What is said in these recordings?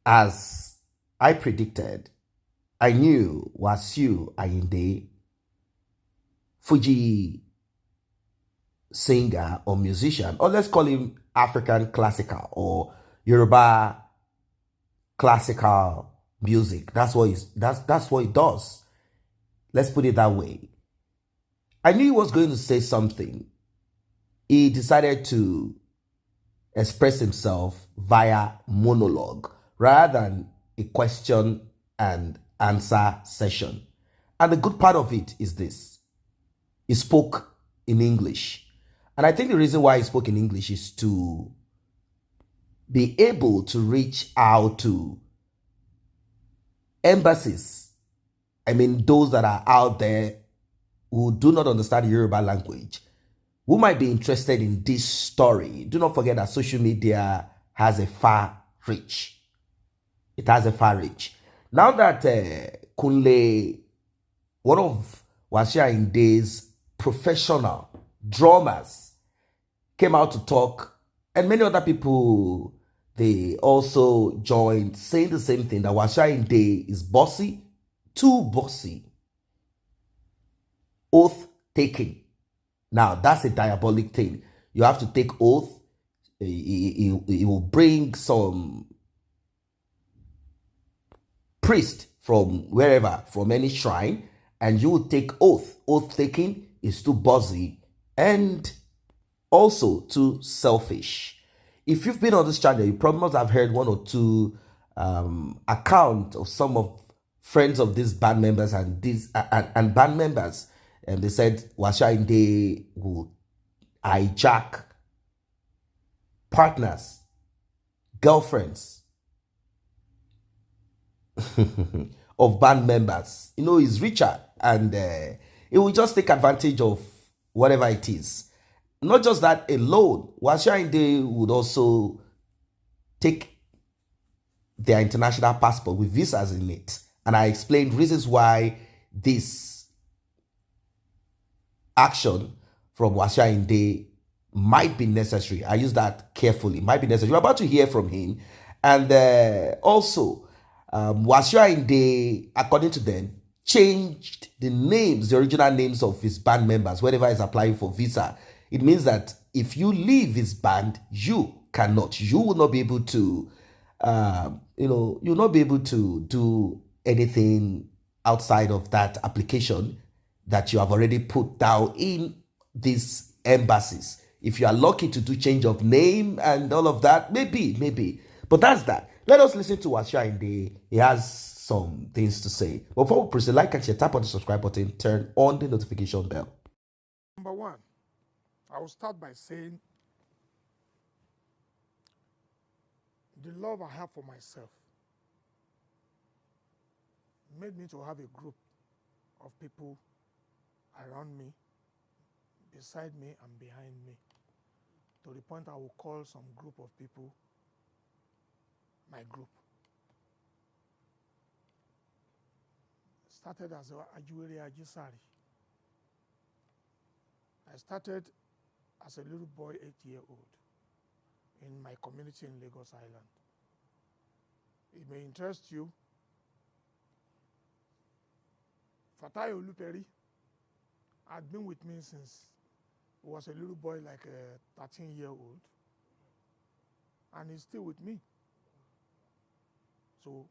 as I predicted, I knew WASIU AYINDE, Fuji singer or musician, or let's call him African classical or Yoruba classical music. That's what he does. Let's put it that way. I knew he was going to say something. He decided to express himself via monologue rather than a question and answer session. And the good part of it is this: he spoke in English. And I think the reason why he spoke in English is to be able to reach out to embassies. I mean, those that are out there who do not understand Yoruba language, who might be interested in this story. Do not forget that social media has a far reach. It has a far reach. Now that Kunle, one of WASIU AYINDE's professional drummers, came out to talk, and many other people, they also joined saying the same thing, that WASIU AYINDE is bossy, too bossy. Oath taking. Now, that's a diabolic thing. You have to take oath. He will bring some priest from wherever, from any shrine, and you will take oath. Oath taking is too bossy and also too selfish. If you've been on this channel, you probably must have heard one or two accounts of some of friends of these band members and band members. And they said WASIU AYINDE will hijack partners, girlfriends of band members. You know, he's richer, and he will just take advantage of whatever it is. Not just that alone, WASIU AYINDE would also take their international passport with visas in it. And I explained reasons why this action from WASIU AYINDE might be necessary. I use that carefully. Might be necessary. You're about to hear from him. And also, WASIU AYINDE, according to them, changed the names, the original names of his band members whenever he's applying for visa. It means that if you leave his band, you cannot. You will not be able to, you'll not be able to do anything outside of that application that you have already put down in these embassies. If you are lucky to do change of name and all of that, maybe. But that's that. Let us listen to WASIU AYINDE. He has some things to say. But before we proceed, like and share, tap on the subscribe button, turn on the notification bell. Number one, I will start by saying the love I have for myself made me to have a group of people around me, beside me, and behind me, to the point I will call some group of people my group. Started as Ajuwere Ajisari. I started as a little boy, 8-year-old, in my community in Lagos Island. It may interest you. Fatai Oluperi had been with me since he was a little boy, like a 13-year-old, and he's still with me. So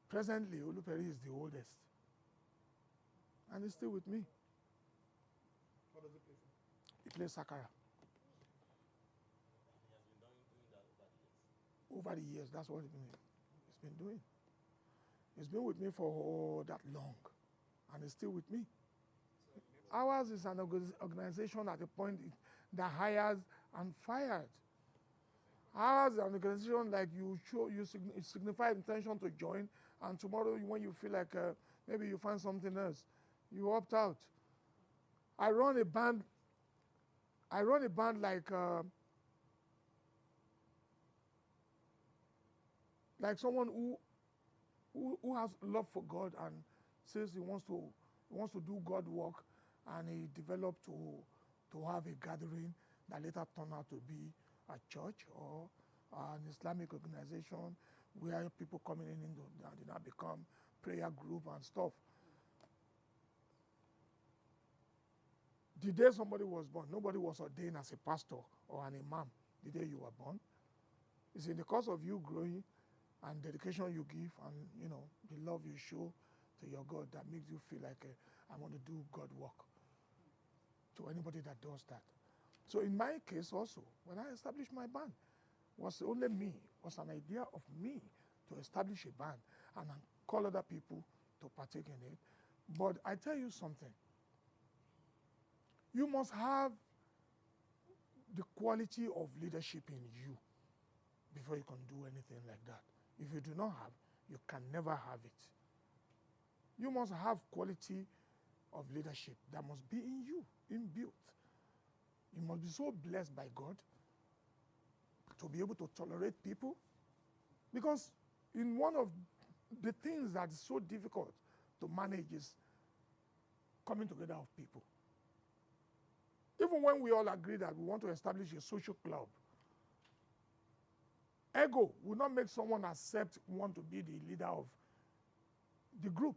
presently, Oluperi is the oldest, and he's still with me. What does he play? He plays Sakara. Over the years, that's what he's been doing. He's been with me for that long, and he's still with me. Ours is an organization at a point that hires and fires. Ours is an organization like you signify intention to join, and tomorrow when you feel like maybe you find something else, you opt out. I run a band like someone who has love for God and says he wants to do God work, and he developed to have a gathering that later turned out to be a church or an Islamic organization where people coming in did not become prayer group and stuff. The day somebody was born, nobody was ordained as a pastor or an imam the day you were born. It's in the course of you growing and dedication you give and, you know, the love you show to your God that makes you feel like I want to do God work. To anybody that does that. So in my case also, when I established my band, was only me, was an idea of me to establish a band and call other people to partake in it. But I tell you something, you must have the quality of leadership in you before you can do anything like that. If you do not have, you can never have it. You must have quality of leadership that must be in you, inbuilt. You must be so blessed by God to be able to tolerate people. Because in one of the things that is so difficult to manage is coming together of people. Even when we all agree that we want to establish a social club, ego will not make someone accept want to be the leader of the group.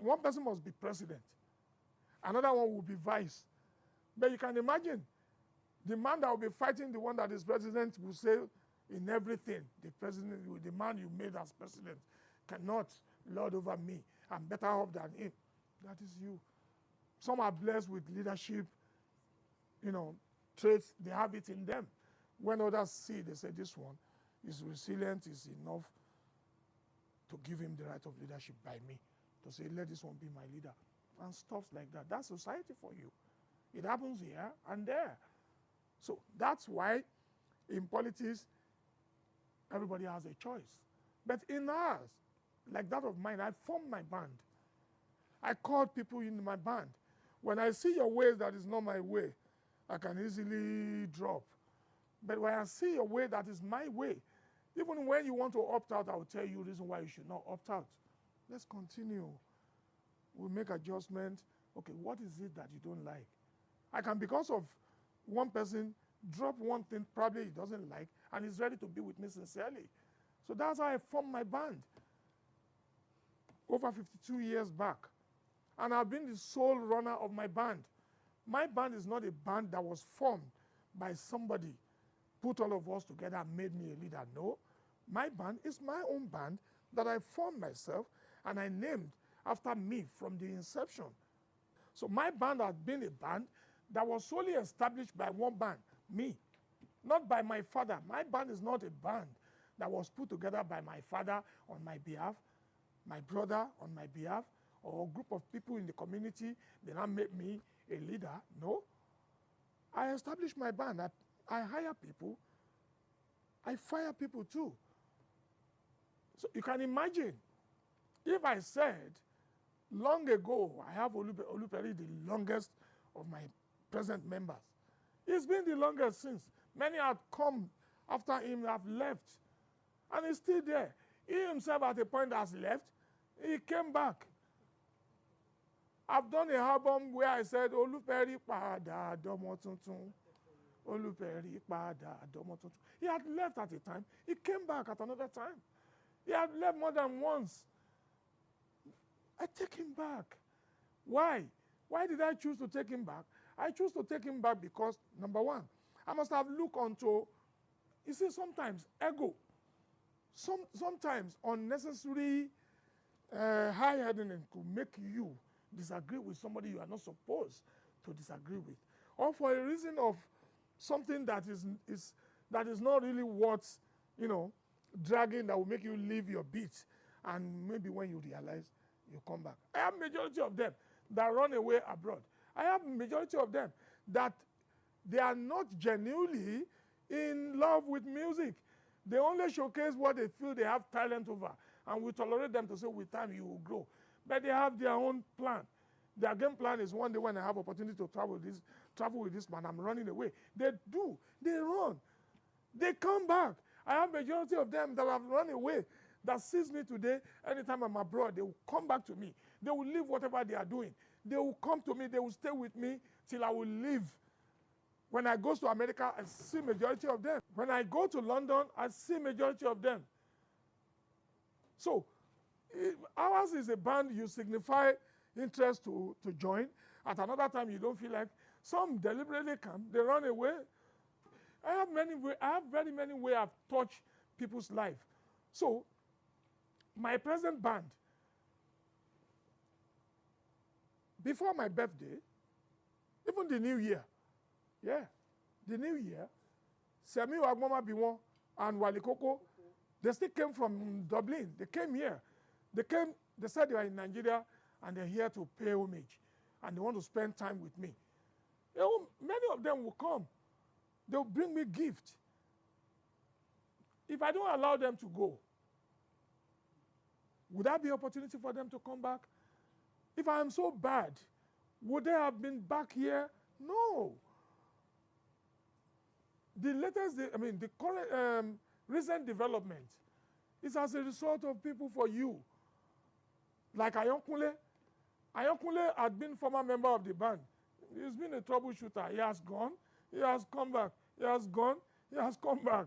One person must be president. Another one will be vice. But you can imagine, the man that will be fighting the one that is president will say in everything, the man you made as president cannot lord over me. I'm better off than him. That is you. Some are blessed with leadership, you know, traits. They have it in them. When others see, they say this one is resilient, is enough to give him the right of leadership by me. To say, let this one be my leader. And stuff like that. That's society for you. It happens here and there. So that's why in politics, everybody has a choice. But in ours, like that of mine, I formed my band. I called people in my band. When I see your ways that is not my way, I can easily drop. But when I see your way that is my way, even when you want to opt out, I will tell you the reason why you should not opt out. Let's continue. We'll make adjustments. Okay, what is it that you don't like? I can, because of one person, drop one thing probably he doesn't like, and he's ready to be with me sincerely. So that's how I formed my band over 52 years back. And I've been the sole runner of my band. My band is not a band that was formed by somebody, put all of us together and made me a leader. No, my band is my own band that I formed myself and I named after me from the inception. So my band has been a band that was solely established by one band, me, not by my father. My band is not a band that was put together by my father on my behalf, my brother on my behalf, or a group of people in the community. They now make me a leader. No. I established my band. I hire people. I fire people too. So you can imagine, if I said, long ago, I have Oluperi, the longest of my present members. It's been the longest since. Many have come after him, have left. And he's still there. He himself at a point has left. He came back. I've done an album where I said, Oluperi pada domo tuntun. Oluperi pada domo tuntun. He had left at a time. He came back at another time. He had left more than once. I take him back. Why? Why did I choose to take him back? I choose to take him back because, number one, I must have looked onto, you see, sometimes ego, sometimes unnecessary high-headedness could make you disagree with somebody you are not supposed to disagree with, or for a reason of something that is not really worth, you know, dragging, that will make you leave your beat, and maybe when you realize, you come back. I have majority of them that run away abroad. I have majority of them that they are not genuinely in love with music. They only showcase what they feel they have talent over, and we tolerate them to say with time you will grow. But they have their own plan. Their game plan is one day when I have opportunity to travel with this man, I'm running away. They do. They run. They come back. I have majority of them that have run away, that sees me today. Anytime I'm abroad, they will come back to me. They will leave whatever they are doing. They will come to me. They will stay with me till I will leave. When I go to America, I see majority of them. When I go to London, I see majority of them. So ours is a band you signify interest to join. At another time, you don't feel like. Some deliberately come, they run away. I have very many ways I've touched people's life. So my present band, before my birthday, even the New Year, the New Year, Semi Wagmama Biwon and Wali Koko, they still came from Dublin. They came here. They said they were in Nigeria and they're here to pay homage and they want to spend time with me. You know, many of them will come. They'll bring me gifts. If I don't allow them to go, would that be opportunity for them to come back? If I am so bad, would they have been back here? No. The current recent development is as a result of people for you. Like Ayonkunle. Ayonkunle had been former member of the band. He's been a troubleshooter. He has gone. He has come back. He has gone. He has come back.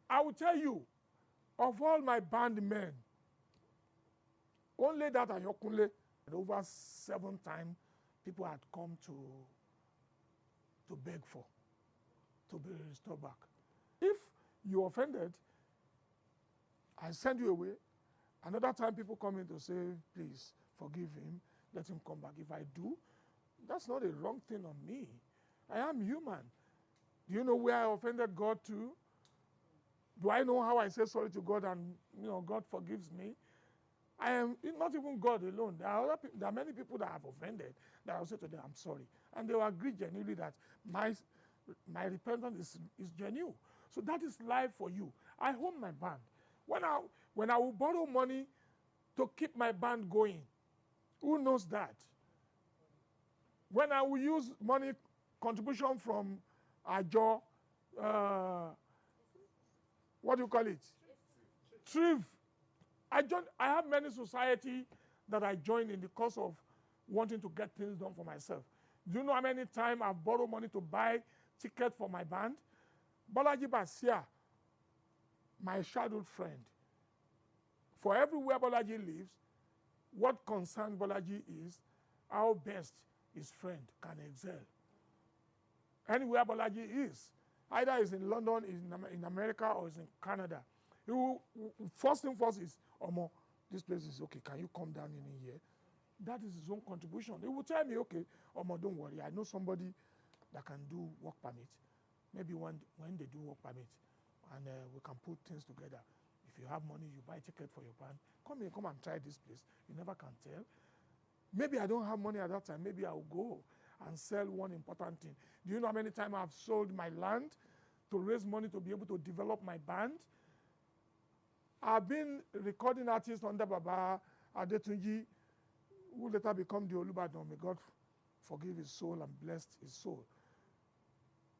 I will tell you, of all my band men, only that Ayonkunle, over 7 times, people had come to beg for, to be restored back. If you offended, I send you away. Another time people come in to say, please forgive him, let him come back. If I do, that's not a wrong thing on me. I am human. Do you know where I offended God to? Do I know how I say sorry to God and God forgives me? I am not even God alone. There are many people that have offended that I will say to them, I'm sorry. And they will agree genuinely that my repentance is genuine. So that is life for you. I own my band. When I will borrow money to keep my band going, who knows that? When I will use money contribution from Ajo, what do you call it? Thrift. I have many society that I join in the course of wanting to get things done for myself. Do you know how many times I've borrowed money to buy tickets for my band? Bolaji Basia, my childhood friend. For everywhere Bolaji lives, what concerns Bolaji is how best his friend can excel. Anywhere Bolaji is, either he's in London, in America, or he's in Canada. First thing first is, Omo, this place is okay. Can you come down in here? That is his own contribution. He will tell me, okay, Omo, don't worry. I know somebody that can do work permit. Maybe when they do work permit, and we can put things together. If you have money, you buy a ticket for your band. Come and try this place. You never can tell. Maybe I don't have money at that time. Maybe I'll go and sell one important thing. Do you know how many times I've sold my land to raise money to be able to develop my band? I've been recording artists under Baba Adetunji, who later become the Olubadan. May God forgive his soul and bless his soul.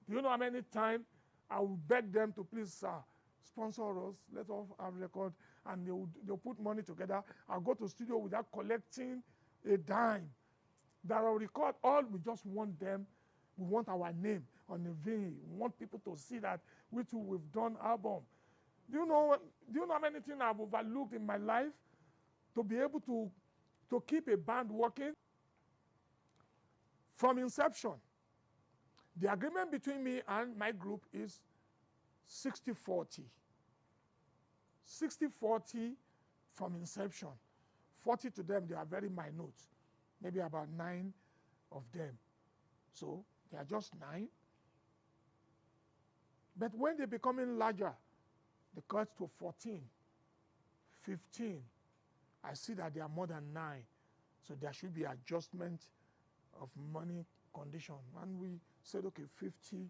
Do you know how many times I will beg them to please sponsor us, let us have record, and they'll put money together. I'll go to studio without collecting a dime. That I'll record all, we just want them. We want our name on the vinyl. We want people to see that we too, we've done album. Do you know how many things I've overlooked in my life to be able to keep a band working? From inception, the agreement between me and my group is 60-40. 60-40 from inception. 40 to them, they are very minute. Maybe about 9 of them. So they are just 9. But when they're becoming larger, they cut to 14, 15. I see that they are more than 9. So there should be adjustment of money condition. And we said, okay, 50-50.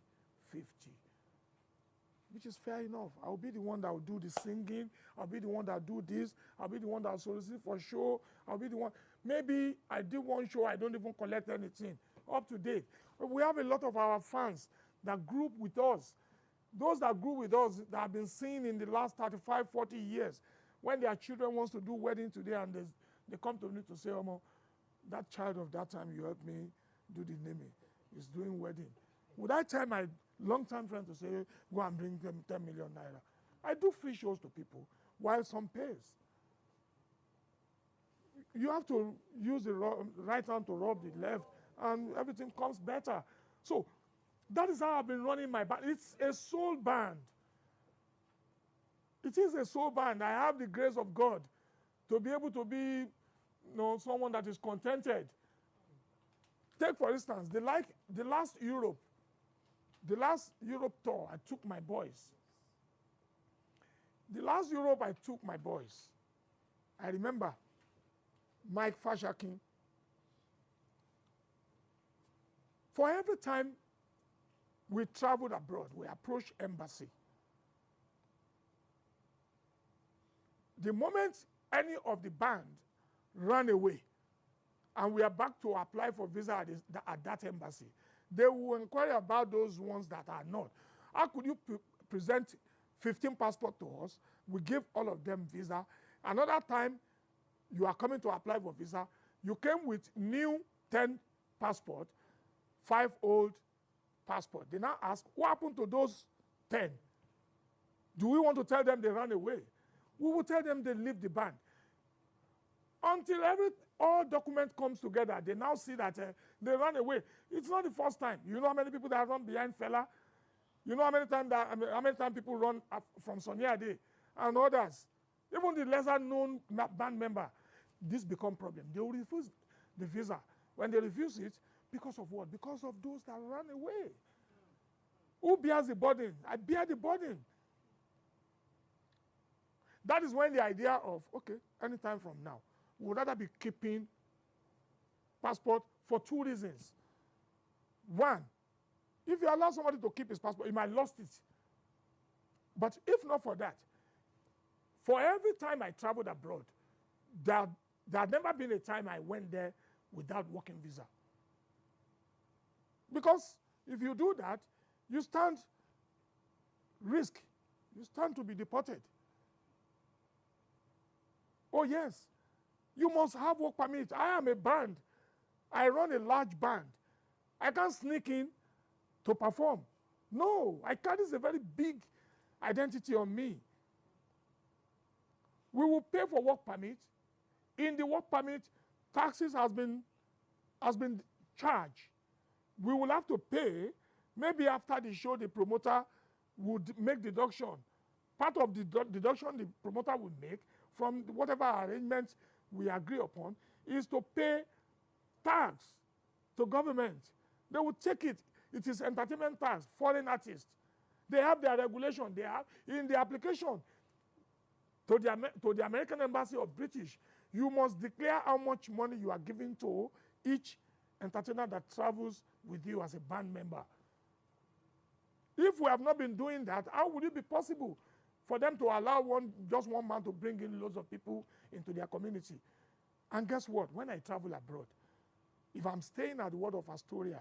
Which is fair enough. I'll be the one that will do the singing. I'll be the one that will do this. I'll be the one that will solicit for show. I'll be the one. Maybe I do one show, I don't even collect anything. Up to date. But we have a lot of our fans that group with us. Those that grew with us that have been seen in the last 35, 40 years, when their children wants to do wedding today and they come to me to say, Omo, that child of that time you helped me do the naming is doing wedding. Would I tell my long-term friend to say, go and bring them 10 million naira? I do free shows to people while some pays. You have to use the right hand to rub the left, and everything comes better. So that is how I've been running my band. It's a soul band. It is a soul band. I have the grace of God to be able to be, someone that is contented. Take, for instance, the last Europe tour, I took my boys. The last Europe I took my boys, I remember Mike Fashakin. For every time we traveled abroad, we approached embassy. The moment any of the band ran away and we are back to apply for visa at that embassy, they will inquire about those ones that are not. How could you present 15 passports to us? We give all of them visa. Another time, you are coming to apply for visa. You came with new 10 passports, 5 old passports. They now ask, what happened to those 10? Do we want to tell them they ran away? We will tell them they leave the band. Until all document comes together, they now see that they ran away. It's not the first time. You know how many people that have run behind Fela? You know how many times people run from Sonny Ade and others? Even the lesser known band member, this become problem. They will refuse the visa. When they refuse it, because of what? Because of those that ran away. Who bears the burden? I bear the burden. That is when the idea of, okay, anytime from now, we would rather be keeping passport for 2 reasons. One, if you allow somebody to keep his passport, he might lost it. But if not for that, for every time I traveled abroad, there had never been a time I went there without working visa. Because if you do that, you stand risk. You stand to be deported. Oh, yes. You must have work permit. I am a band. I run a large band. I can't sneak in to perform. No, I carry a very big identity on me. We will pay for work permit. In the work permit, taxes has been charged. We will have to pay. Maybe after the show, the promoter would make deduction. Part of the deduction the promoter would make from whatever arrangements we agree upon is to pay tax to government. They will take it. It is entertainment tax, foreign artists. They have their regulation. They have in the application to the American Embassy of British, you must declare how much money you are giving to each entertainer that travels with you as a band member. If we have not been doing that, how would it be possible for them to allow just one man to bring in loads of people into their community? And guess what? When I travel abroad, if I'm staying at the Word of Astoria,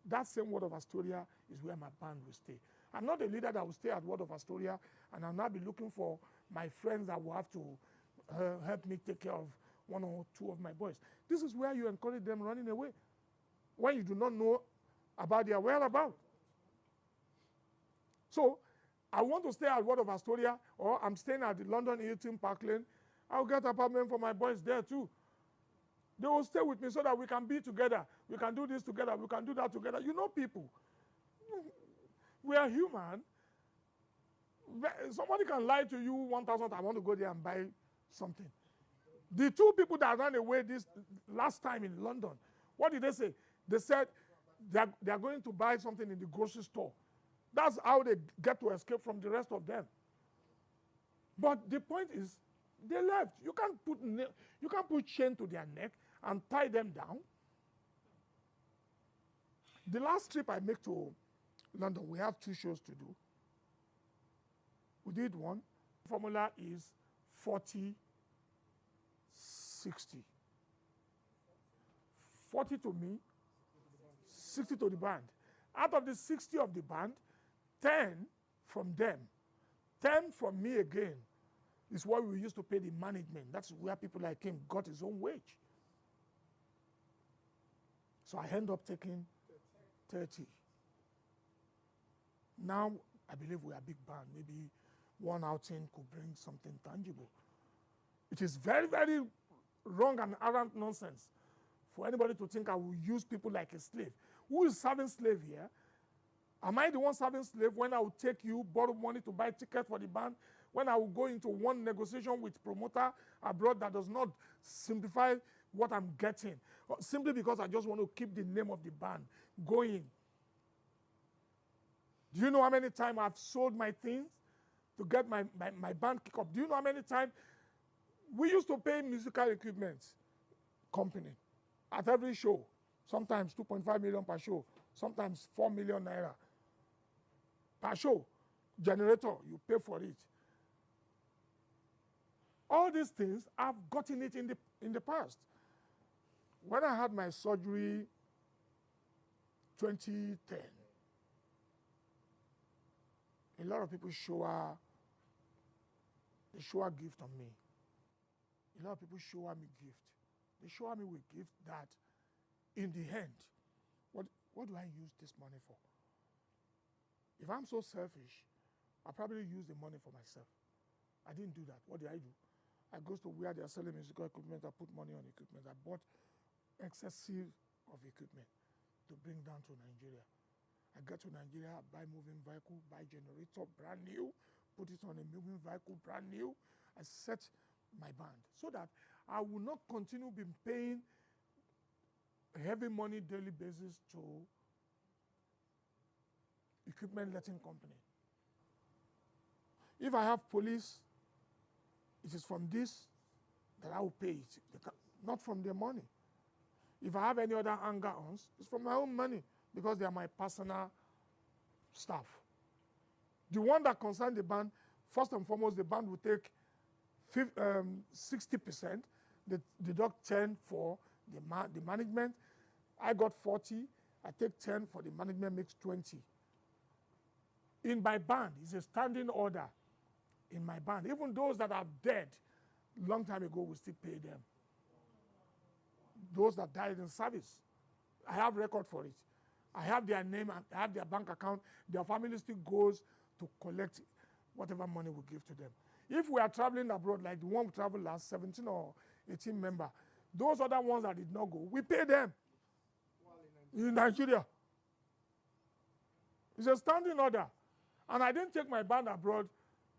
that same Word of Astoria is where my band will stay. I'm not a leader that will stay at Word of Astoria and I'll not be looking for my friends that will have to help me take care of 1 or 2 of my boys. This is where you encourage them running away when you do not know about their whereabouts. So I want to stay at Word of Astoria, or I'm staying at the London Hilton Park Lane. I'll get an apartment for my boys there too. They will stay with me so that we can be together. We can do this together. We can do that together. You know people. We are human. Somebody can lie to you 1,000, I want to go there and buy something. The 2 people that ran away this last time in London, what did they say? They said they are going to buy something in the grocery store. That's how they get to escape from the rest of them. But the point is, they left. You can't put chain to their neck and tie them down. The last trip I made to London, we have 2 shows to do. We did one. The formula is 40-60. 40 to me, 60 to the band. Out of the 60 of the band, 10 from them, 10 from me again, is what we used to pay the management. That's where people like him got his own wage. So I end up taking 30. Now, I believe we are a big band. Maybe one outing could bring something tangible. It is very, very wrong and arrant nonsense for anybody to think I will use people like a slave. Who is serving slave here? Am I the one serving slave when I will take you, borrow money to buy tickets for the band? When I will go into one negotiation with promoter abroad that does not simplify what I'm getting, simply because I just want to keep the name of the band going. Do you know how many times I've sold my things to get my band kick up? Do you know how many times we used to pay musical equipment company at every show? Sometimes 2.5 million per show, sometimes 4 million naira per show. Generator, you pay for it. All these things, I've gotten it in the past. When I had my surgery 2010, a lot of people shower gift on me. A lot of people shower me gift. They shower me with gift that in the end, what do I use this money for? If I'm so selfish, I probably use the money for myself. I didn't do that. What did I do? I go to where they are selling musical equipment, I put money on equipment. I bought excessive of equipment to bring down to Nigeria. I get to Nigeria, I buy moving vehicle, buy generator, brand new, put it on a moving vehicle, brand new. I set my band so that I will not continue being paying heavy money daily basis to equipment letting company. If I have police, it is from this that I will pay it, not from their money. If I have any other anger-ons, it's from my own money because they are my personal staff. The one that concerns the band, first and foremost, the band will take 60%, they deduct 10 for the management. I got 40, I take 10 for the management, makes 20. In my band, it's a standing order. In my band, even those that are dead long time ago, we still pay them. Those that died in service, I have record for it. I have their name, I have their bank account. Their family still goes to collect whatever money we give to them. If we are traveling abroad, like the one we traveled last, 17 or 18 member, those other ones that did not go, we pay them in Nigeria. It's a standing order. And I didn't take my band abroad,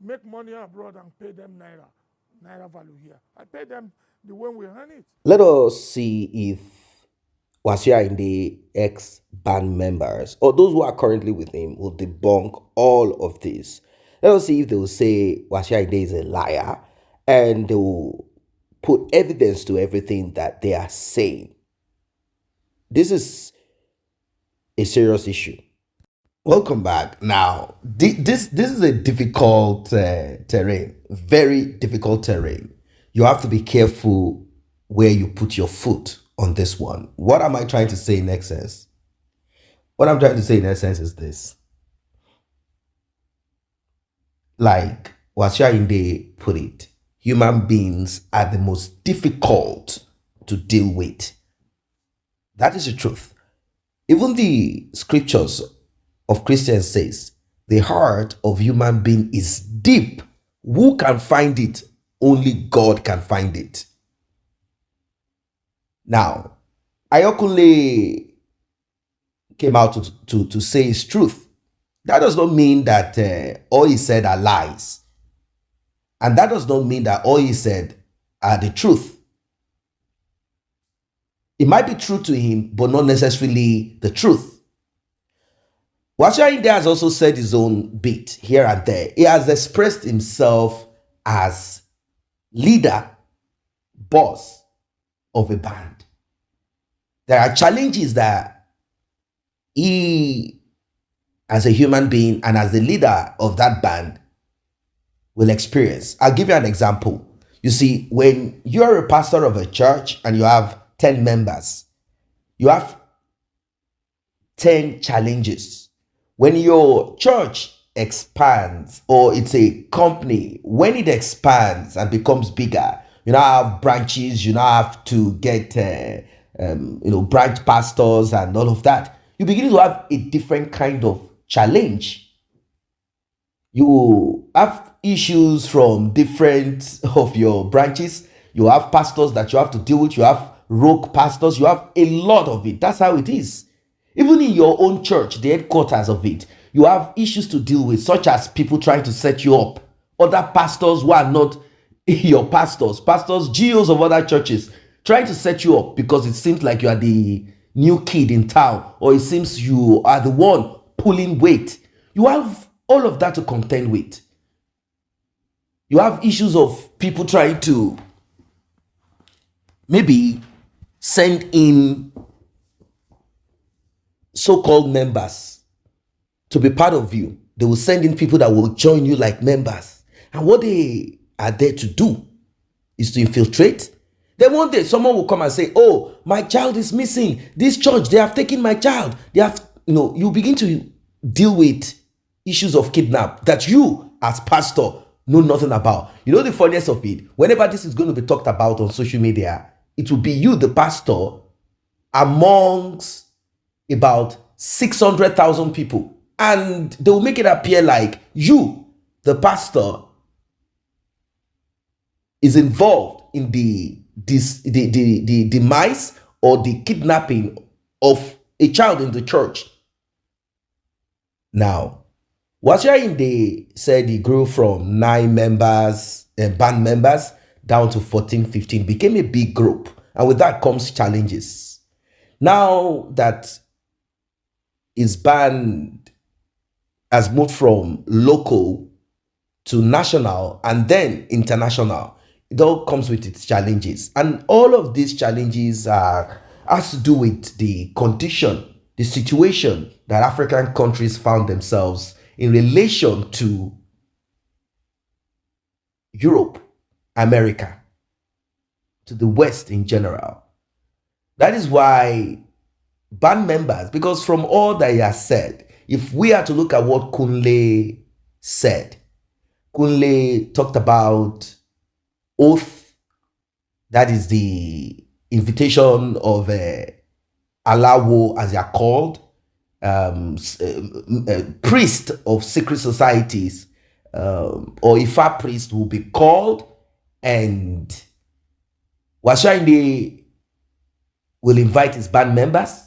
make money abroad and pay them naira value here. I pay them the way we earn it. Let us see if WASIU and the ex-band members or those who are currently with him will debunk all of this. Let us see if they will say WASIU and is a liar and they will put evidence to everything that they are saying. This is a serious issue. Welcome back. Now, this is a difficult terrain, very difficult terrain. You have to be careful where you put your foot on this one. What am I trying to say in essence? What I'm trying to say in essence is this. Like WASIU AYINDE put it, human beings are the most difficult to deal with. That is the truth. Even the scriptures of Christians says, the heart of human being is deep. Who can find it? Only God can find it. Now, Ayokunle came out to say his truth. That does not mean that all he said are lies. And that does not mean that all he said are the truth. It might be true to him, but not necessarily the truth. WASIU AYINDE has also said his own bit here and there. He has expressed himself as leader, boss of a band. There are challenges that he, as a human being and as the leader of that band, will experience. I'll give you an example. You see, when you're a pastor of a church and you have 10 members, you have 10 challenges. When your church expands, or it's a company, when it expands and becomes bigger, you now have branches, you now have to get branch pastors and all of that. You begin to have a different kind of challenge You have issues from different of your branches. You have pastors that you have to deal with. You have rogue pastors. You have a lot of it. That's how it is. Even in your own church, the headquarters of it, you have issues to deal with, such as people trying to set you up. Other pastors who are not your pastors, GOs of other churches, trying to set you up because it seems like you are the new kid in town, or it seems you are the one pulling weight. You have all of that to contend with. You have issues of people trying to maybe send in so-called members to be part of you. They will send in people that will join you like members. And what they are there to do is to infiltrate. Then one day someone will come and say, oh, my child is missing. This church, they have taken my child. They have, you begin to deal with issues of kidnap that you as pastor know nothing about. You know the funniest of it? Whenever this is going to be talked about on social media, it will be you, the pastor, amongst about 600,000 people. And they will make it appear like you, the pastor, is involved in the demise or the kidnapping of a child in the church. Now, WASIU AYINDE said he grew from 9 members, band members, down to 14, 15, became a big group. And with that comes challenges. Now that his band has moved from local to national and then international, it all comes with its challenges. And all of these challenges has to do with the condition, the situation that African countries found themselves in relation to Europe, America, to the West in general. That is why band members, because from all that he has said, if we are to look at what Kunle said, Kunle talked about oath, that is the invitation of Alawo, as they are called, priest of secret societies, or Ifa priest will be called, and WASIU AYINDE will invite his band members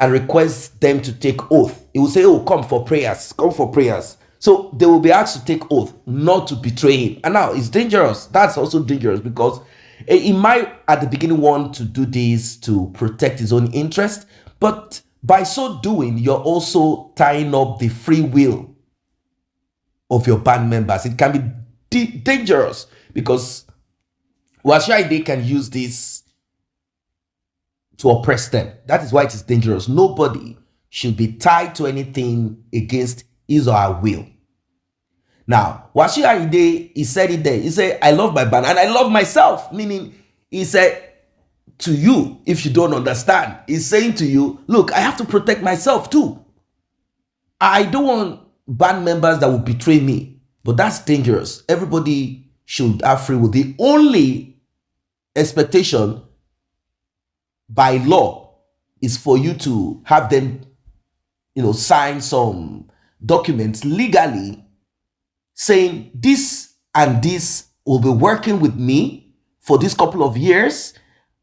and request them to take oath. He will say, oh, come for prayers, come for prayers. So they will be asked to take oath not to betray him. And now it's dangerous. That's also dangerous because he might at the beginning want to do this to protect his own interest, but by so doing, you're also tying up the free will of your band members. It can be dangerous because WASIU AYINDE can use this to oppress them. That is why it is dangerous. Nobody should be tied to anything against his or her will. Now, WASIU AYINDE, he said it there. He said, I love my band and I love myself. Meaning, he said to you, if you don't understand, he's saying to you, look, I have to protect myself too. I don't want band members that will betray me. But that's dangerous. Everybody should have free will. The only expectation by law is for you to have them, sign some documents legally saying this and this will be working with me for this couple of years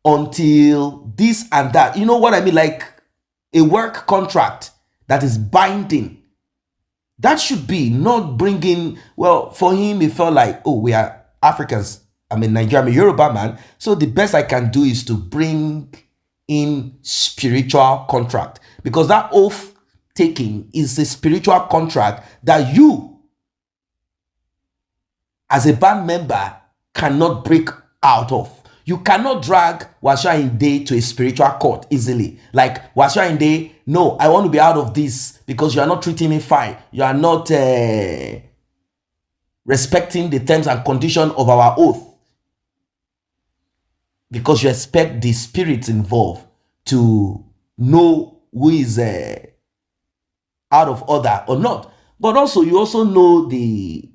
until this and that. You know what I mean? Like a work contract that is binding. That should be not bringing, well, for him, it felt like, oh, we are Africans. I'm in Nigeria, I'm a Yoruba man. So the best I can do is to bring in spiritual contract, because that oath taking is a spiritual contract that you as a band member cannot break out of. You cannot drag WASIU AYINDE to a spiritual court easily. Like, WASIU AYINDE, no, I want to be out of this because you are not treating me fine. You are not respecting the terms and conditions of our oath, because you expect the spirits involved to know who is out of order or not. But also, you also know the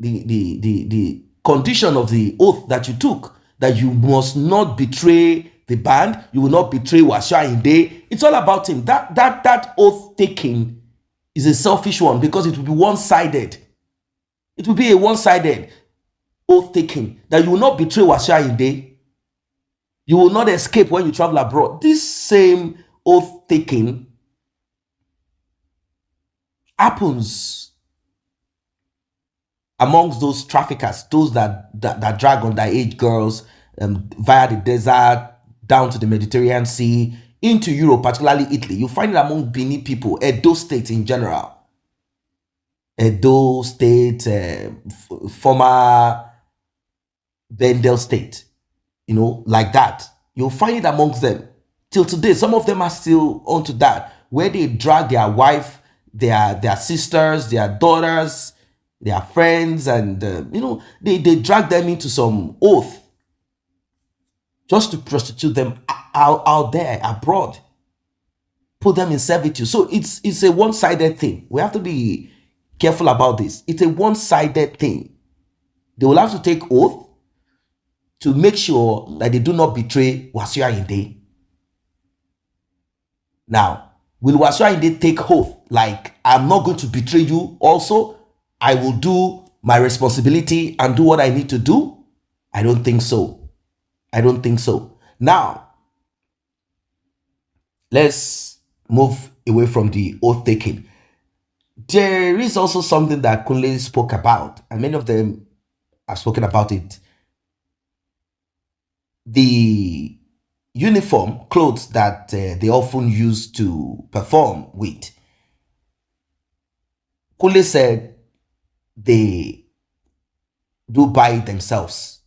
condition of the oath that you took, that you must not betray the band, you will not betray WASIU AYINDE. It's all about him. That oath taking is a selfish one because it will be one-sided. It will be a one-sided oath taking that you will not betray WASIU AYINDE. You will not escape when you travel abroad. This same oath taking happens amongst those traffickers, those that drag underage girls via the desert down to the Mediterranean Sea into Europe, particularly Italy. You find it among Benin people, Edo State in general. Edo State, former Bendel State, like that. You'll find it amongst them. Till today, some of them are still onto that, where they drag their wife, their sisters, their daughters, their friends, and they drag them into some oath just to prostitute them out there abroad, put them in servitude. So it's a one-sided thing. We have to be careful about this. It's a one-sided thing. They will have to take oath to make sure that they do not betray WASIU AYINDE. Now, will WASIU AYINDE take oath like, I'm not going to betray you also? I will do my responsibility and do what I need to do? I don't think so. I don't think so. Now, let's move away from the oath taking. There is also something that Kunle spoke about, and many of them have spoken about it. The uniform clothes that they often use to perform with. Kunle said they do buy it themselves.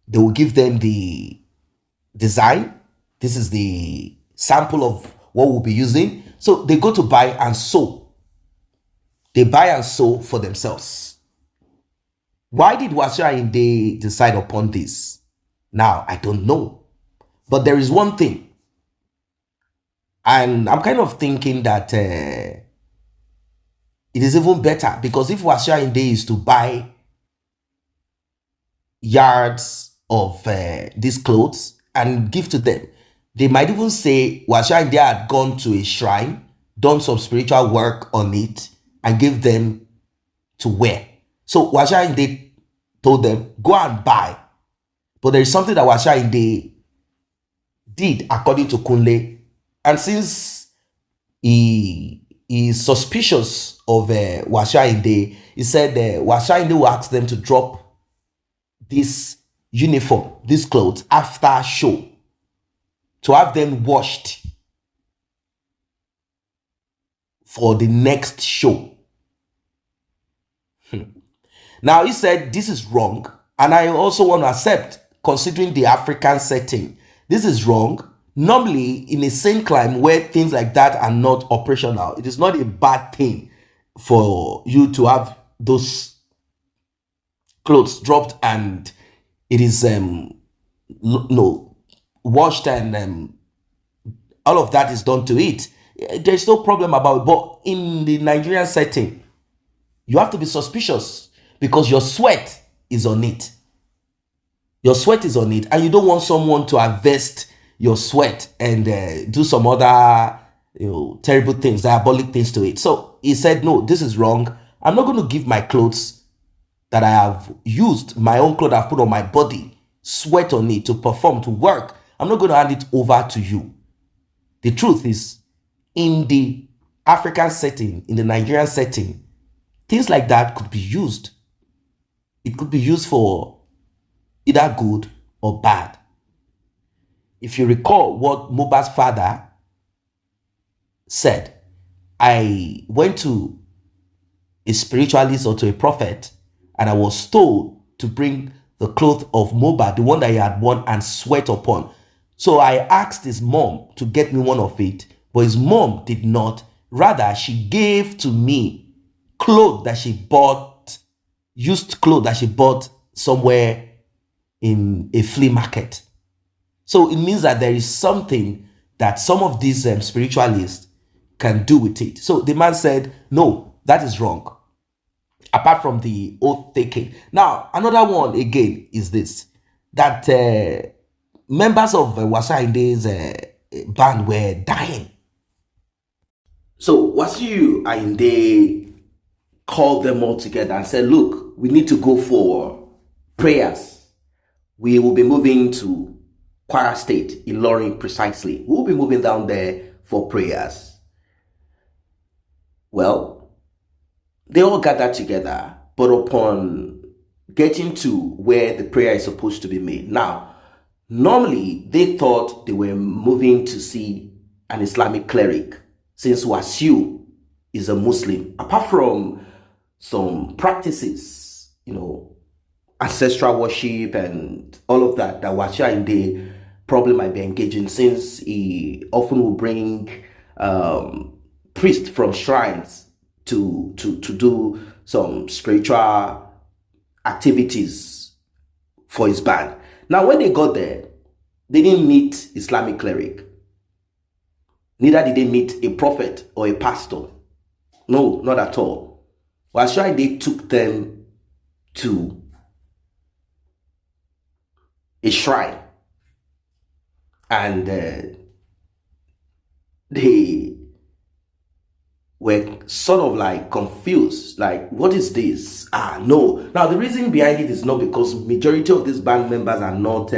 They will give them the design. This is the sample of what we'll be using. So they go to buy and sew. They buy and sew for themselves. Why did WASIU AYINDE decide upon this? Now, I don't know. But there is one thing. And I'm kind of thinking that it is even better, because if WASIU AYINDE is to buy yards of these clothes and give to them, they might even say WASIU AYINDE had gone to a shrine, done some spiritual work on it, and gave them to wear. So WASIU AYINDE told them, go and buy. But there is something that WASIU AYINDE did according to Kunle. And since he is suspicious of WASIU AYINDE, he said WASIU AYINDE will ask them to drop this uniform, these clothes, after show, to have them washed for the next show. Now, he said this is wrong, and I also want to accept, considering the African setting, this is wrong. Normally, in a sane climate where things like that are not operational, it is not a bad thing for you to have those clothes dropped and it is washed, and all of that is done to it. There's no problem about it. But in the Nigerian setting, you have to be suspicious because your sweat is on it. Your sweat is on it, and you don't want someone to harvest your sweat and do some other terrible things, diabolic things to it. So he said, no, this is wrong. I'm not going to give my clothes that I have used, my own clothes I've put on my body, sweat on it to perform, to work. I'm not going to hand it over to you. The truth is, in the African setting, in the Nigerian setting, things like that could be used. It could be used for either good or bad. If you recall what Mohbad's father said, I went to a spiritualist or to a prophet, and I was told to bring the cloth of Mohbad, the one that he had worn and sweat upon. So I asked his mom to get me one of it, but his mom did not. Rather, she gave to me clothes that she bought, used clothes that she bought somewhere in a flea market. So it means that there is something that some of these spiritualists can do with it. So the man said, no, that is wrong. Apart from the oath taking. Now, another one again is this, that members of WASIU AYINDE's band were dying. So WASIU AYINDE called them all together and said, look, we need to go for prayers. We will be moving to Kwara State, Ilorin precisely. We'll be moving down there for prayers. Well, they all gathered together, but upon getting to where the prayer is supposed to be made. Now, normally they thought they were moving to see an Islamic cleric, since WASIU is a Muslim. Apart from some practices, ancestral worship and all of that WASIU AYINDE probably might be engaging, since he often will bring priests from shrines to do some spiritual activities for his band. Now, when they got there, they didn't meet Islamic cleric. Neither did they meet a prophet or a pastor. No, not at all. WASIU AYINDE took them to a shrine, and they were sort of like confused, like, what is this? No. Now, the reason behind it is not because majority of these band members are not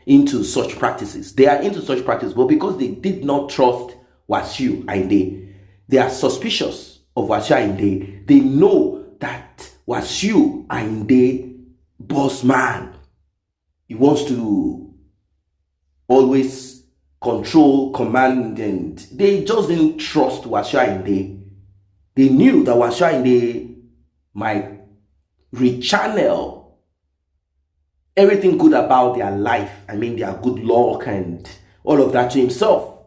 into such practices. They are into such practices, but because they did not trust WASIU AYINDE. They are suspicious of WASIU AYINDE. They know that WASIU AYINDE, boss man, he wants to always control, command, and they just didn't trust WASIU AYINDE. They knew that WASIU AYINDE might rechannel everything good about their life, their good luck and all of that, to himself.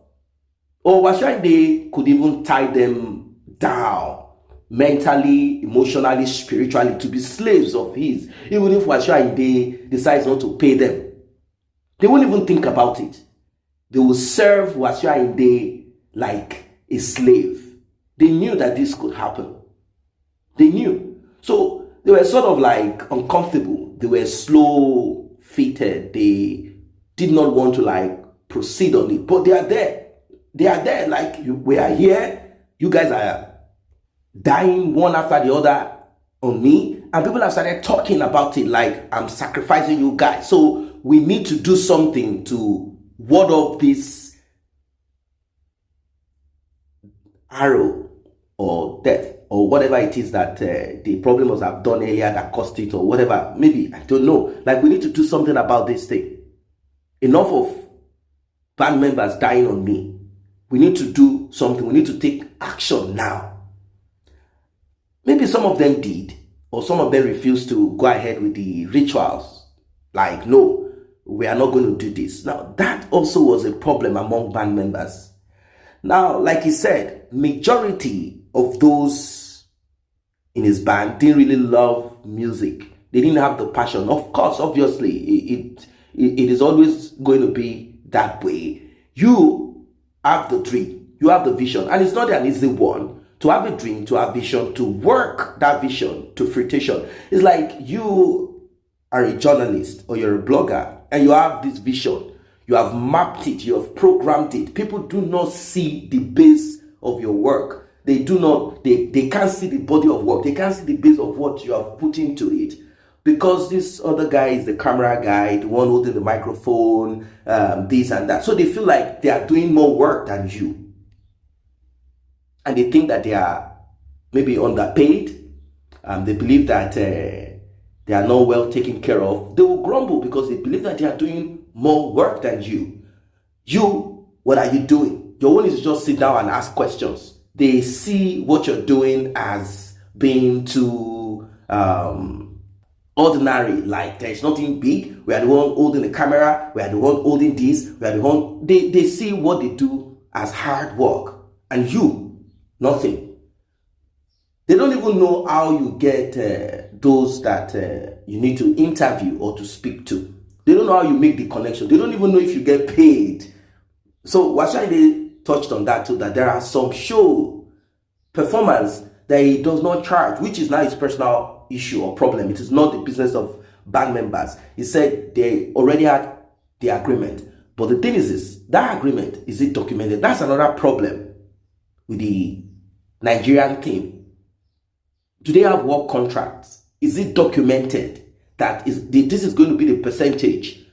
Or WASIU AYINDE could even tie them down mentally, emotionally, spiritually, to be slaves of his. Even if WASIU AYINDE decides not to pay them, they won't even think about it. They will serve WASIU AYINDE like a slave. They knew that this could happen. They knew. So they were sort of like uncomfortable. They were slow-footed. They did not want to proceed on it. But they are there. They are there. We are here. You guys are dying one after the other on me. And people have started talking about it like I'm sacrificing you guys. So we need to do something to ward off this arrow or death or whatever it is that the problem must have done earlier that caused it, or whatever. Maybe, I don't know. We need to do something about this thing. Enough of band members dying on me. We need to do something. We need to take action now. Maybe some of them did, or some of them refused to go ahead with the rituals. No, we are not going to do this. Now, that also was a problem among band members. Now, like he said, majority of those in his band didn't really love music. They didn't have the passion. Of course, obviously, it is always going to be that way. You have the dream, you have the vision, and it's not an easy one to have a dream, to have vision, to work that vision to fruition. It's like you are a journalist or you're a blogger and you have this vision. You have mapped it, you have programmed it. People do not see the base of your work. They do not, they can't see the body of work. They can't see the base of what you have put into it. Because this other guy is the camera guy, the one holding the microphone, this and that. So they feel like they are doing more work than you. And they think that they are maybe underpaid. They believe that they are not well taken care of. They will grumble because they believe that they are doing more work than you. You, what are you doing? Your own is just sit down and ask questions. They see what you're doing as being too ordinary, like there's nothing big. We are the one holding the camera. We are the one holding this. We are the one. They see what they do as hard work, and you, nothing. They don't even know how you get those that you need to interview or to speak to. They don't know how you make the connection. They don't even know if you get paid. So WASIU AYINDE touched on that too, that there are some show performers that he does not charge, which is not his personal issue or problem. It is not the business of band members. He said they already had the agreement. But the thing is this, that agreement, is it documented? That's another problem with the Nigerian team. Do they have work contracts? Is it documented that this is going to be the percentage?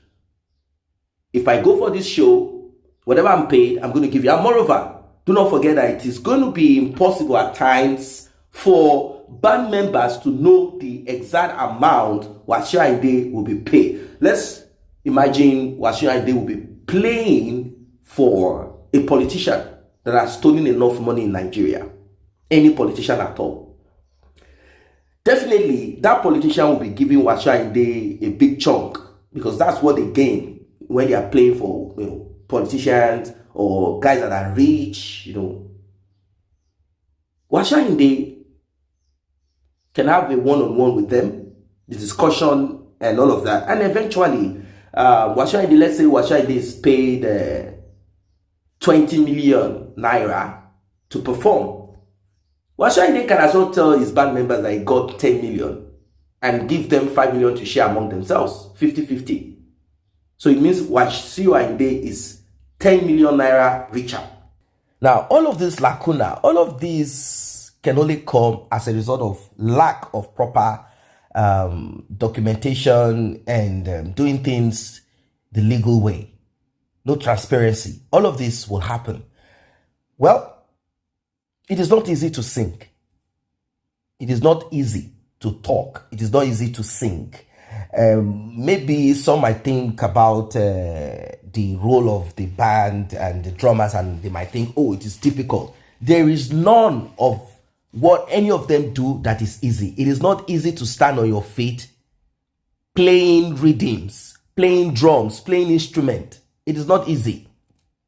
If I go for this show, whatever I'm paid, I'm going to give you. And moreover, do not forget that it is going to be impossible at times for band members to know the exact amount WASIU AYINDE will be paid. Let's imagine WASIU AYINDE will be playing for a politician that has stolen enough money in Nigeria. Any politician at all. Definitely, that politician will be giving WASIU AYINDE a big chunk, because that's what they gain when they are playing for, politicians or guys that are rich. WASIU AYINDE can have a one-on-one with them, the discussion and all of that, and eventually WASIU AYINDE, let's say WASIU AYINDE is paid 20 million naira to perform. WASIU AYINDE can as well tell his band members that he got 10 million and give them 5 million to share among themselves, 50-50. So it means WASIU AYINDE is 10 million naira richer. Now, all of this lacuna, all of this can only come as a result of lack of proper documentation and doing things the legal way. No transparency. All of this will happen. Well, it is not easy to sing. It is not easy to talk. It is not easy to sing. Maybe some might think about the role of the band and the drummers, and they might think, oh, it is difficult. There is none of what any of them do that is easy. It is not easy to stand on your feet, playing rhythms, playing drums, playing instrument. It is not easy.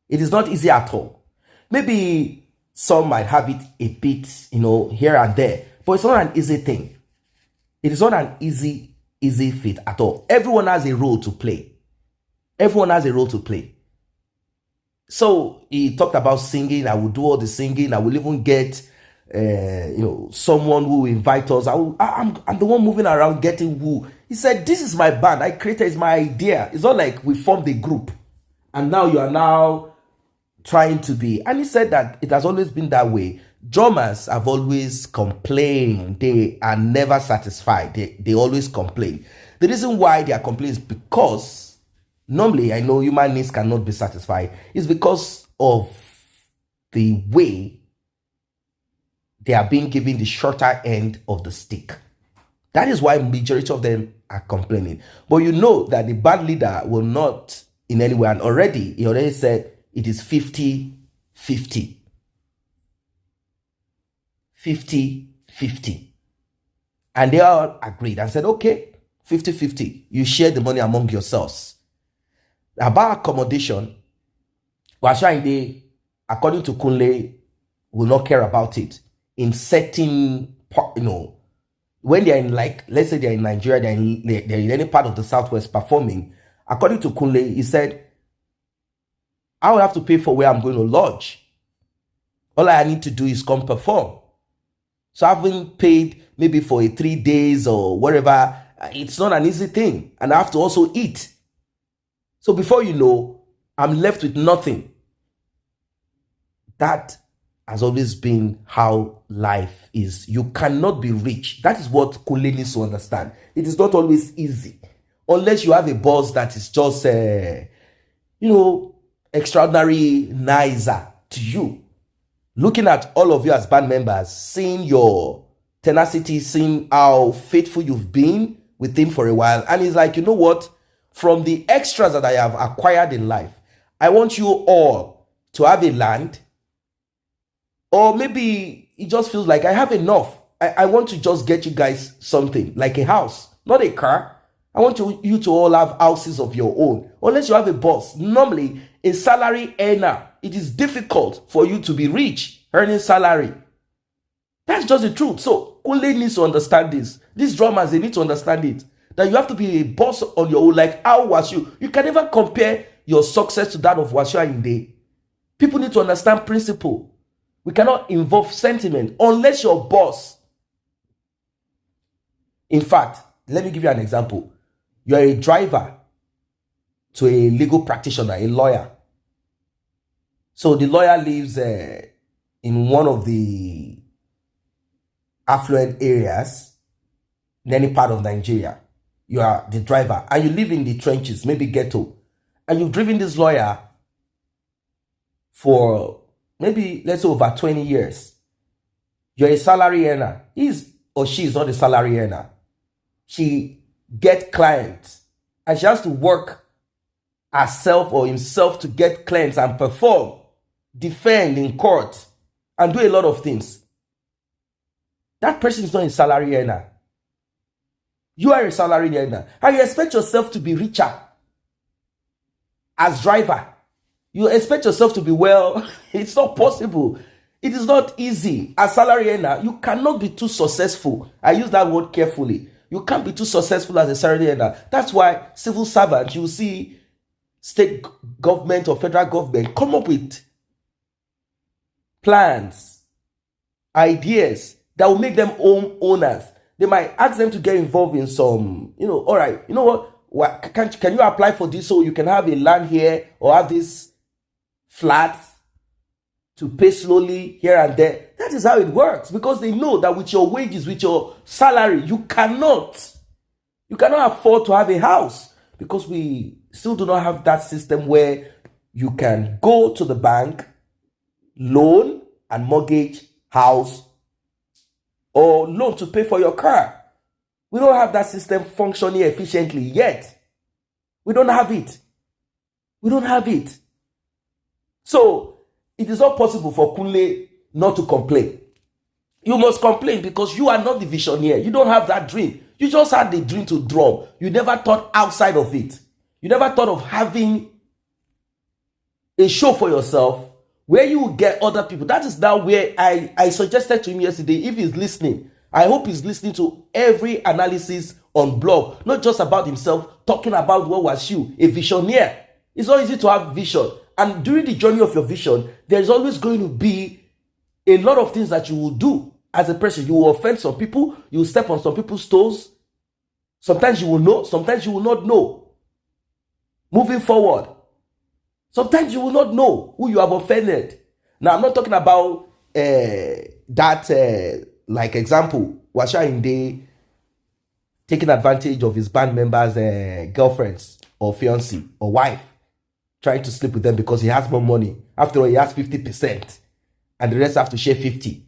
It is not easy at all. Maybe some might have it a bit, here and there, but it's not an easy thing. It is not an easy feat at all. Everyone has a role to play. Everyone has a role to play. So he talked about singing. I will do all the singing. I will even get, someone who will invite us. I'm the one moving around getting who. He said, this is my band. I created, it's my idea. It's not like we formed a group and now you are now trying to be. And he said that it has always been that way. Drummers have always complained. They are never satisfied. They always complain. The reason why they are complaining is because normally, I know human needs cannot be satisfied. It's because of the way they are being given the shorter end of the stick. That is why majority of them are complaining. But you know that the band leader will not in any way, and he already said it is 50-50. 50-50. And they all agreed and said, okay, 50-50. You share the money among yourselves. About accommodation, WASIU AYINDE, according to Kunle, will not care about it. In certain, when they're in, let's say they're in Nigeria, they're in any part of the Southwest performing, according to Kunle, he said, I will have to pay for where I'm going to lodge. All I need to do is come perform. So having paid maybe for a 3 days or whatever, it's not an easy thing. And I have to also eat. So before you know, I'm left with nothing. That has always been how life is. You cannot be rich. That is what Kunle needs to understand. It is not always easy. Unless you have a boss that is just, extraordinary nicer to you. Looking at all of you as band members, seeing your tenacity, seeing how faithful you've been with him for a while. And he's like, you know what? From the extras that I have acquired in life, I want you all to have a land. Or maybe it just feels like I have enough. I want to just get you guys something, like a house, not a car. I want you to all have houses of your own. Unless you have a boss. Normally, a salary earner, it is difficult for you to be rich, earning salary. That's just the truth. So, Kunle needs to understand this. These drummers, they need to understand it. That you have to be a boss on your own, like how WASIU. You can never compare your success to that of WASIU AYINDE. People need to understand principle. We cannot involve sentiment unless your boss. In fact, let me give you an example. You are a driver to a legal practitioner, a lawyer. So the lawyer lives in one of the affluent areas in any part of Nigeria. You are the driver and you live in the trenches, maybe ghetto, and you've driven this lawyer for maybe, let's say, over 20 years. You're a salary earner. He's or she is not a salary earner. She gets clients and she has to work herself or himself to get clients and perform, defend in court, and do a lot of things. That person is not a salary earner. You are a salary earner and you expect yourself to be richer as driver. You expect yourself to be well. It's not possible. It is not easy. As salary earner, you cannot be too successful. I use that word carefully. You can't be too successful as a salary earner. That's why civil servants, you see state government or federal government come up with plans, ideas that will make them owners. They might ask them to get involved in some, all right, you know what, can you apply for this so you can have a land here or have this flat to pay slowly here and there. That is how it works, because they know that with your wages, with your salary, you cannot afford to have a house, because we still do not have that system where you can go to the bank, loan and mortgage house, or loan to pay for your car. We don't have that system functioning efficiently yet. We don't have it. So it is not possible for Kunle not to complain. You must complain because you are not the visionary. You don't have that dream. You just had the dream to drum. You never thought outside of it. You never thought of having a show for yourself where you will get other people. That is now where I suggested to him yesterday, if he's listening, I hope he's listening to every analysis on blog, not just about himself, talking about what WASIU, a visionary. It's not easy to have vision. And during the journey of your vision, there's always going to be a lot of things that you will do as a person. You will offend some people. You will step on some people's toes. Sometimes you will know. Sometimes you will not know. Moving forward, sometimes you will not know who you have offended. Now, I'm not talking about like example, WASIU AYINDE taking advantage of his band members' girlfriends or fiancé or wife, trying to sleep with them because he has more money. After all, he has 50% and the rest have to share 50.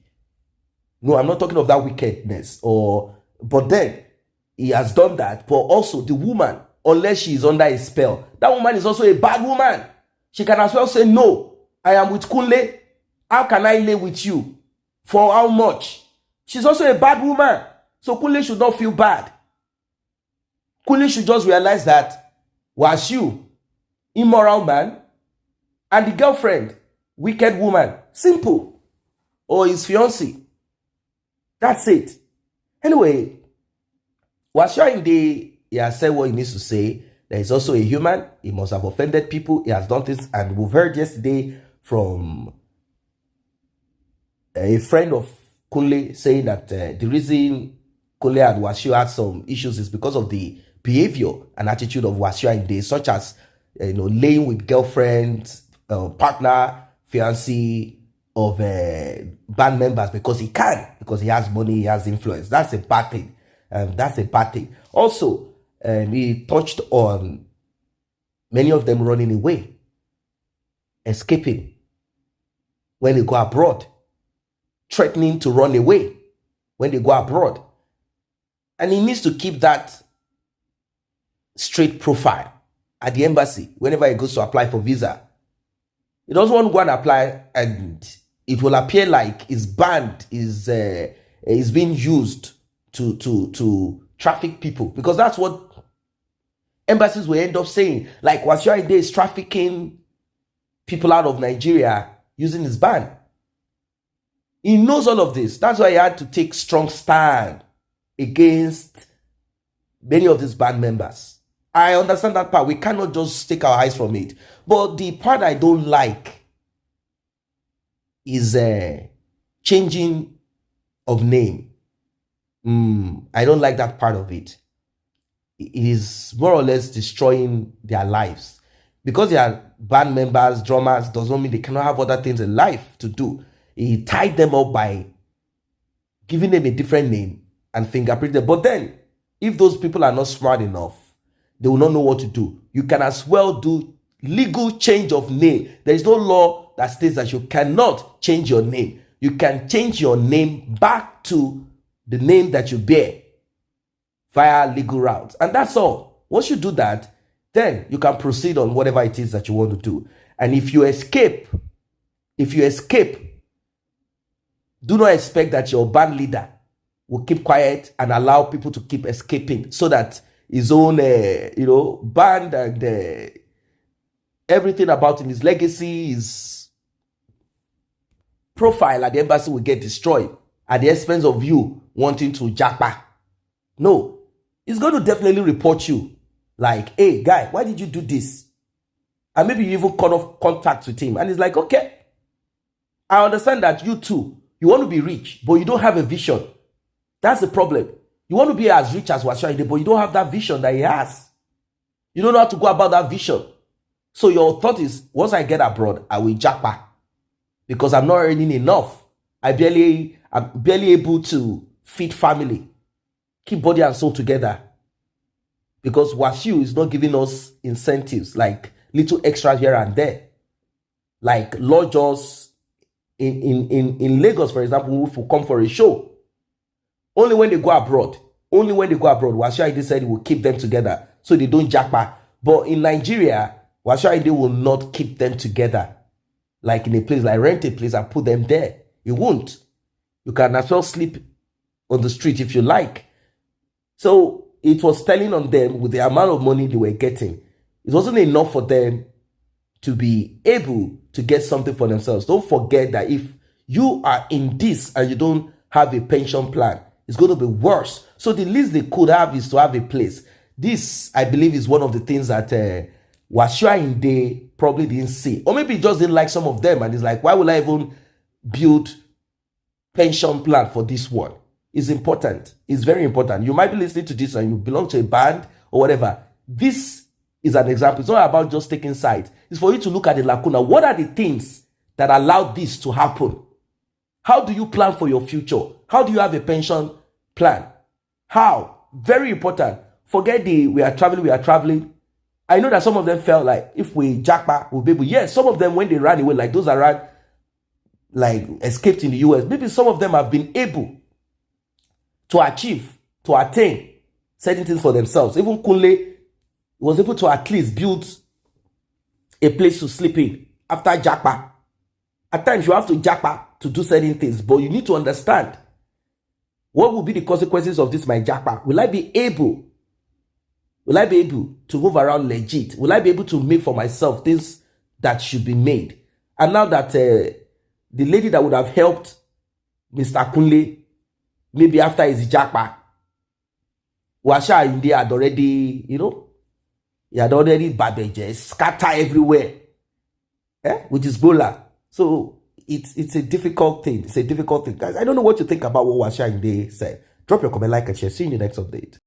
No, I'm not talking of that wickedness. But then he has done that. But also the woman, unless she is under a spell, that woman is also a bad woman. She can as well say, no, I am with Kunle. How can I lay with you? For how much? She's also a bad woman. So Kunle should not feel bad. Kunle should just realize that WASIU, immoral man, and the girlfriend, wicked woman. Simple. Or his fiancé. That's it. Anyway, WASIU AYINDE, he has said what he needs to say. There is also a human. He must have offended people. He has done this. And we've heard yesterday from a friend of Kunle saying that the reason Kunle and WASIU had some issues is because of the behavior and attitude of WASIU AYINDE, such as laying with girlfriends, partner, fiancé of band members because he can, because he has money, he has influence. That's a bad thing. Also, he touched on many of them running away, escaping when they go abroad, threatening to run away when they go abroad. And he needs to keep that straight profile at the embassy whenever he goes to apply for visa. He doesn't want to go and apply and it will appear like his band is being used to traffic people, because that's what embassies will end up saying. Like WASIU AYINDE is trafficking people out of Nigeria using his band. He knows all of this. That's why he had to take strong stand against many of these band members. I understand that part. We cannot just take our eyes from it. But the part I don't like is changing of name. I don't like that part of it. It is more or less destroying their lives. Because they are band members, drummers, does not mean they cannot have other things in life to do. He tied them up by giving them a different name and fingerprint them. But then, if those people are not smart enough, they will not know what to do. You can as well do legal change of name. There is no law that states that you cannot change your name. You can change your name back to the name that you bear via legal routes. And that's all. Once you do that, then you can proceed on whatever it is that you want to do. And if you escape, do not expect that your band leader will keep quiet and allow people to keep escaping so that his own, band and everything about him, his legacy, his profile at the embassy will get destroyed at the expense of you wanting to japa. No, he's going to definitely report you. Like, hey, guy, why did you do this? And maybe you even cut off contact with him. And he's like, okay, I understand that you too, you want to be rich, but you don't have a vision. That's the problem. You want to be as rich as WASIU Ayinde, but you don't have that vision that he has. You don't know how to go about that vision. So your thought is, once I get abroad, I will japa. Because I'm not earning enough. I'm barely able to feed family. Keep body and soul together. Because WASIU is not giving us incentives, like little extras here and there. Like lodgers in Lagos, for example, who come for a show. Only when they go abroad, WASIU Ayinde said he will keep them together so they don't japa. But in Nigeria, WASIU Ayinde will not keep them together. Like in a place, like rent a place and put them there. He won't. You can as well sleep on the street if you like. So it was telling on them with the amount of money they were getting. It wasn't enough for them to be able to get something for themselves. Don't forget that if you are in this and you don't have a pension plan, it's going to be worse. So the least they could have is to have a place. This, I believe, is one of the things that WASIU Ayinde probably didn't see. Or maybe he just didn't like some of them. And he's like, why will I even build pension plan for this one? It's important. It's very important. You might be listening to this and you belong to a band or whatever. This is an example. It's not about just taking sides. It's for you to look at the lacuna. What are the things that allow this to happen? How do you plan for your future? How do you have a pension plan? How? Very important. Forget the we are traveling. I know that some of them felt like if we jackpot, we'll be able. Yes, some of them, when they ran away, like those that ran, like escaped in the US, maybe some of them have been able to achieve, to attain certain things for themselves. Even Kunle was able to at least build a place to sleep in after jackpot. At times you have to jackpot to do certain things, but you need to understand what will be the consequences of this my jackpot. Will I be able to move around legit? Will I be able to make for myself things that should be made? And now that the lady that would have helped Mr. Kunle, maybe after his jackpot, WASIU Ayinde had already, he had already babbages, scatter everywhere, with his bowler. So it's a difficult thing. It's a difficult thing. Guys, I don't know what you think about what WASIU Ayinde said. Drop your comment, like, and share. See you in the next update.